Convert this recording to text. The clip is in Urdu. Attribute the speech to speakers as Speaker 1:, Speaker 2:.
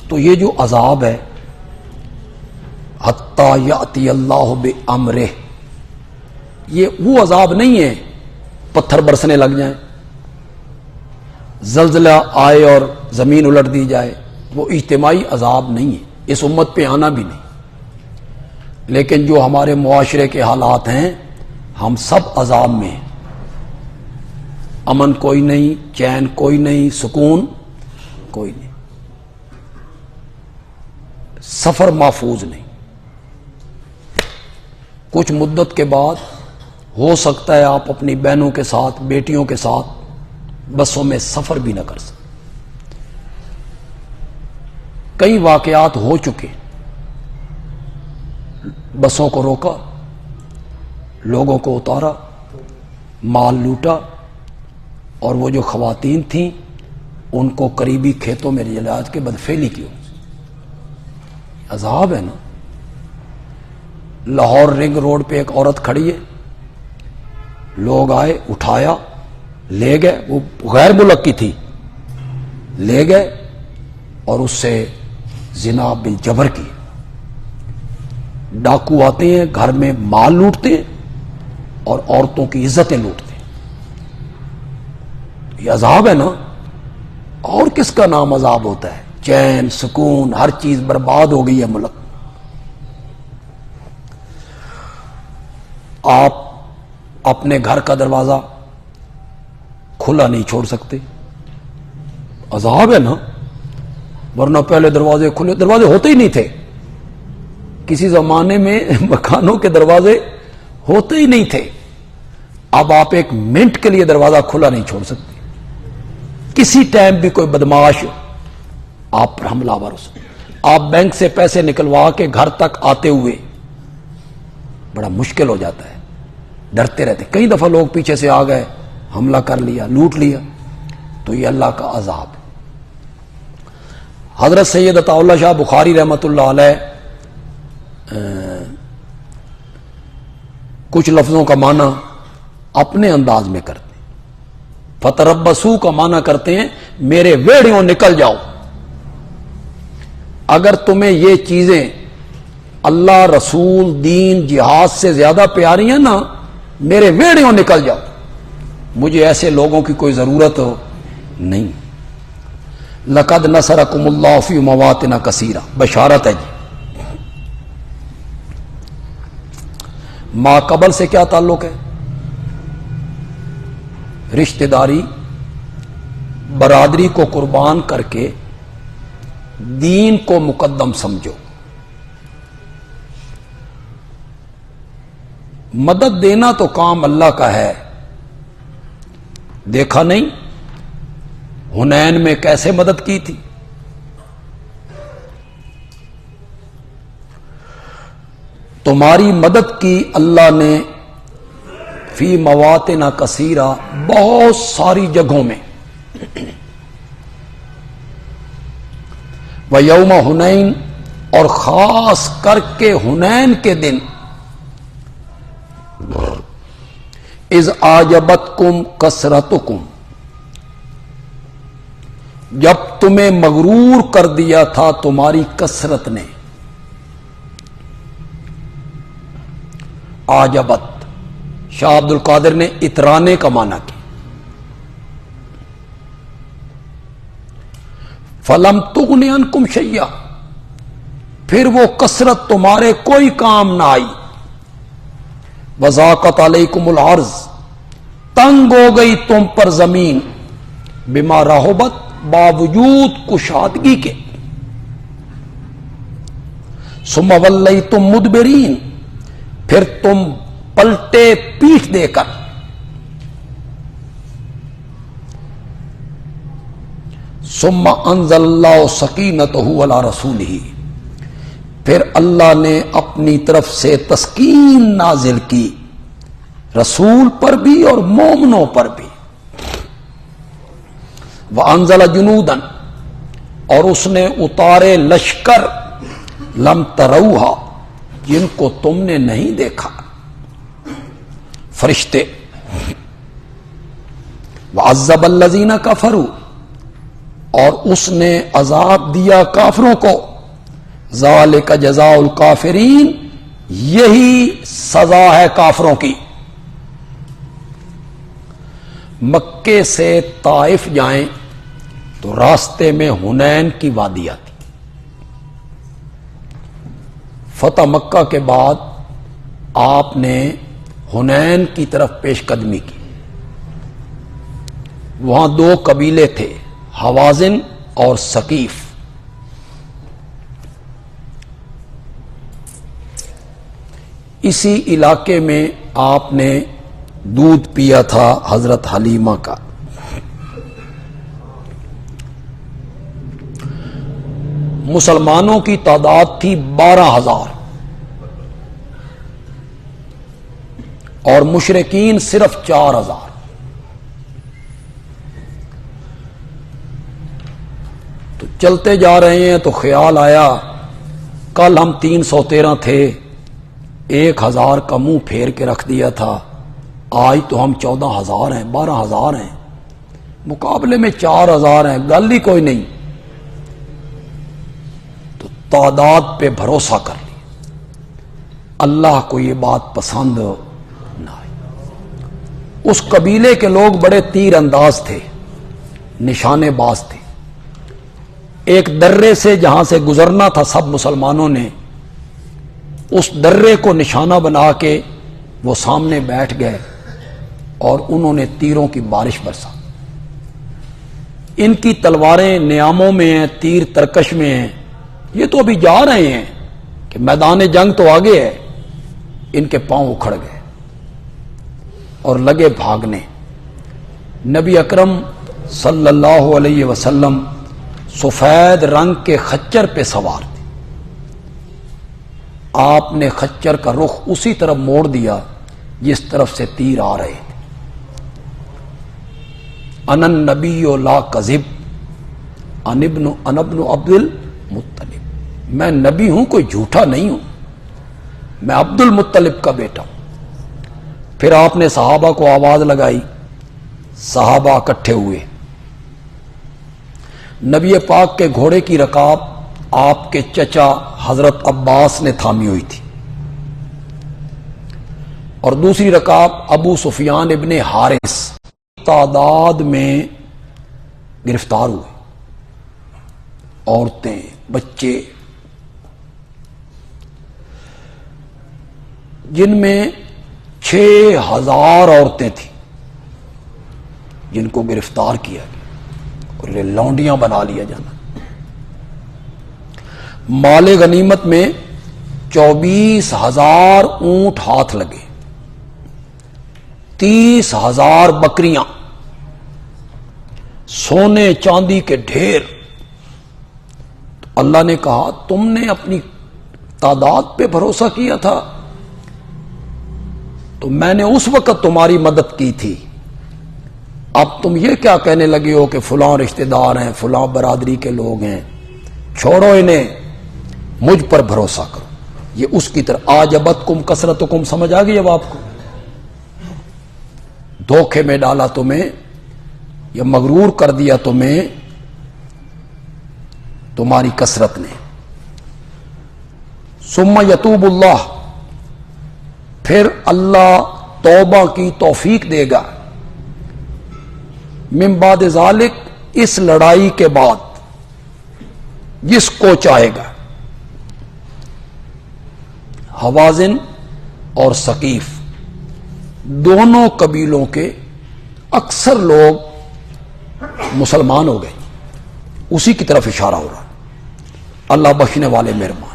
Speaker 1: تو یہ جو عذاب ہے حتی یاتی اللہ بامرہ، یہ وہ عذاب نہیں ہے پتھر برسنے لگ جائیں، زلزلہ آئے اور زمین الٹ دی جائے، وہ اجتماعی عذاب نہیں ہے، اس امت پہ آنا بھی نہیں۔ لیکن جو ہمارے معاشرے کے حالات ہیں، ہم سب عذاب میں ہیں، امن کوئی نہیں، چین کوئی نہیں، سکون کوئی نہیں، سفر محفوظ نہیں۔ کچھ مدت کے بعد ہو سکتا ہے آپ اپنی بہنوں کے ساتھ، بیٹیوں کے ساتھ بسوں میں سفر بھی نہ کر سکیں۔ کئی واقعات ہو چکے، بسوں کو روکا، لوگوں کو اتارا، مال لوٹا، اور وہ جو خواتین تھیں ان کو قریبی کھیتوں میں علاج کے بدفعلی کی۔ عذاب ہے نا۔ لاہور رنگ روڈ پہ ایک عورت کھڑی ہے، لوگ آئے، اٹھایا، لے گئے، وہ غیر ملک کی تھی، لے گئے اور اس سے زنا بالجبر کی۔ ڈاکو آتے ہیں، گھر میں مال لوٹتے ہیں اور عورتوں کی عزتیں لوٹتے ہیں۔ یہ عذاب ہے نا۔ اور کس کا نام عذاب ہوتا ہے؟ چین، سکون، ہر چیز برباد ہو گئی ہے ملک۔ آپ اپنے گھر کا دروازہ کھلا نہیں چھوڑ سکتے، عذاب ہے نا۔ ورنہ پہلے دروازے کھلے، دروازے ہوتے ہی نہیں تھے، کسی زمانے میں مکانوں کے دروازے ہوتے ہی نہیں تھے۔ اب آپ ایک منٹ کے لیے دروازہ کھلا نہیں چھوڑ سکتے، کسی ٹائم بھی کوئی بدماش آپ پر حملہ آور ہو سکتا۔ آپ بینک سے پیسے نکلوا کے گھر تک آتے ہوئے بڑا مشکل ہو جاتا ہے، ڈرتے رہتے۔ کئی دفعہ لوگ پیچھے سے آ گئے، حملہ کر لیا، لوٹ لیا، تو یہ اللہ کا عذاب ہے۔ حضرت سید عطا اللہ شاہ بخاری رحمۃ اللہ علیہ کچھ لفظوں کا معنی اپنے انداز میں کرتے ہیں۔ فتربصوا کا معنی کرتے ہیں میرے ویڑیوں نکل جاؤ۔ اگر تمہیں یہ چیزیں اللہ، رسول، دین، جہاد سے زیادہ پیاری ہیں نا، میرے ویڑیوں نکل جاؤ، مجھے ایسے لوگوں کی کوئی ضرورت نہیں۔ لقد نصرکم اللہ فی مواطن کثیرہ، بشارت ہے جی۔ ما قبل سے کیا تعلق ہے؟ رشتہ داری، برادری کو قربان کر کے دین کو مقدم سمجھو۔ مدد دینا تو کام اللہ کا ہے۔ دیکھا نہیں حنین میں کیسے مدد کی تھی؟ تمہاری مدد کی اللہ نے فی مواطن کثیرہ، بہت ساری جگہوں میں۔ ویوم حنین، اور خاص کر کے حنین کے دن، اذ اعجبتکم کثرتکم، جب تمہیں مغرور کر دیا تھا تمہاری کثرت نے۔ اعجبت، شاہ عبد القادر نے اترانے کا معنی کیا۔ فلم تغن عنکم شیئا، پھر وہ کثرت تمہارے کوئی کام نہ آئی۔ وضاقت علیکم الارض، تنگ ہو گئی تم پر زمین، بما رحبت، باوجود کشادگی کے۔ ثم ولیتم مدبرین، پھر تم پلٹے پیٹھ دے کر۔ ثم انزل اللہ سکینتہ علی رسولہ، پھر اللہ نے اپنی طرف سے تسکین نازل کی رسول پر بھی اور مومنوں پر بھی۔ وانزل جنودا، اور اس نے اتارے لشکر، لم تروہا، جن کو تم نے نہیں دیکھا، فرشتے۔ وعذب الذین کفروا، اور اس نے عذاب دیا کافروں کو. ذالک جزاء الکافرین، یہی سزا ہے کافروں کی. مکے سے طائف جائیں تو راستے میں حنین کی وادی آتی. فتح مکہ کے بعد آپ نے حنین کی طرف پیش قدمی کی. وہاں دو قبیلے تھے، حوازن اور ثقیف. اسی علاقے میں آپ نے دودھ پیا تھا حضرت حلیمہ کا. مسلمانوں کی تعداد تھی 12,000 اور مشرکین صرف 4,000. تو چلتے جا رہے ہیں تو خیال آیا کل ہم 313 تھے، 1,000 کا منہ پھیر کے رکھ دیا تھا، آج تو ہم 14,000 ہیں، 12,000 ہیں، مقابلے میں 4,000 ہیں، گل ہی کوئی نہیں. تو تعداد پہ بھروسہ کر لیا. اللہ کو یہ بات پسند نہ آئی. اس قبیلے کے لوگ بڑے تیر انداز تھے، نشانے باز تھے. ایک درے سے جہاں سے گزرنا تھا سب مسلمانوں نے، اس درے کو نشانہ بنا کے وہ سامنے بیٹھ گئے اور انہوں نے تیروں کی بارش برسا. ان کی تلواریں نیاموں میں ہیں، تیر ترکش میں ہیں. یہ تو ابھی جا رہے ہیں کہ میدان جنگ تو آگے ہے. ان کے پاؤں اکھڑ گئے اور لگے بھاگنے. نبی اکرم صلی اللہ علیہ وسلم سفید رنگ کے خچر پہ سوار تھے. آپ نے خچر کا رخ اسی طرف موڑ دیا جس طرف سے تیر آ رہے تھے. انا النبی لا کذب انا ابن عبد المطلب، میں نبی ہوں، کوئی جھوٹا نہیں ہوں، میں عبد المطلب کا بیٹا ہوں. پھر آپ نے صحابہ کو آواز لگائی، صحابہ اکٹھے ہوئے. نبی پاک کے گھوڑے کی رکاب آپ کے چچا حضرت عباس نے تھامی ہوئی تھی اور دوسری رکاب ابو سفیان ابن حارث تعداد میں گرفتار ہوئے. عورتیں، بچے، جن میں 6,000 عورتیں تھیں جن کو گرفتار کیا گیا اور یہ لونڈیاں بنا لیا جانا. مال غنیمت میں 24,000 اونٹ ہاتھ لگے، 30,000 بکریاں، سونے چاندی کے ڈھیر. تو اللہ نے کہا تم نے اپنی تعداد پہ بھروسہ کیا تھا تو میں نے اس وقت تمہاری مدد کی تھی. اب تم یہ کیا کہنے لگے ہو کہ فلاں رشتہ دار ہیں، فلاں برادری کے لوگ ہیں، چھوڑو انہیں، مجھ پر بھروسہ کرو. یہ اس کی طرح آجبتکم کثرتکم، سمجھ آ گئی اب آپ کو؟ دھوکے میں ڈالا تمہیں یا مغرور کر دیا تمہیں تمہاری کثرت نے. ثم یتوب اللہ، پھر اللہ توبہ کی توفیق دے گا. من بعد ذالک، اس لڑائی کے بعد، جس کو چاہے گا. حوازن اور ثقیف دونوں قبیلوں کے اکثر لوگ مسلمان ہو گئے. اسی کی طرف اشارہ ہو رہا. اللہ بخشنے والے مہربان.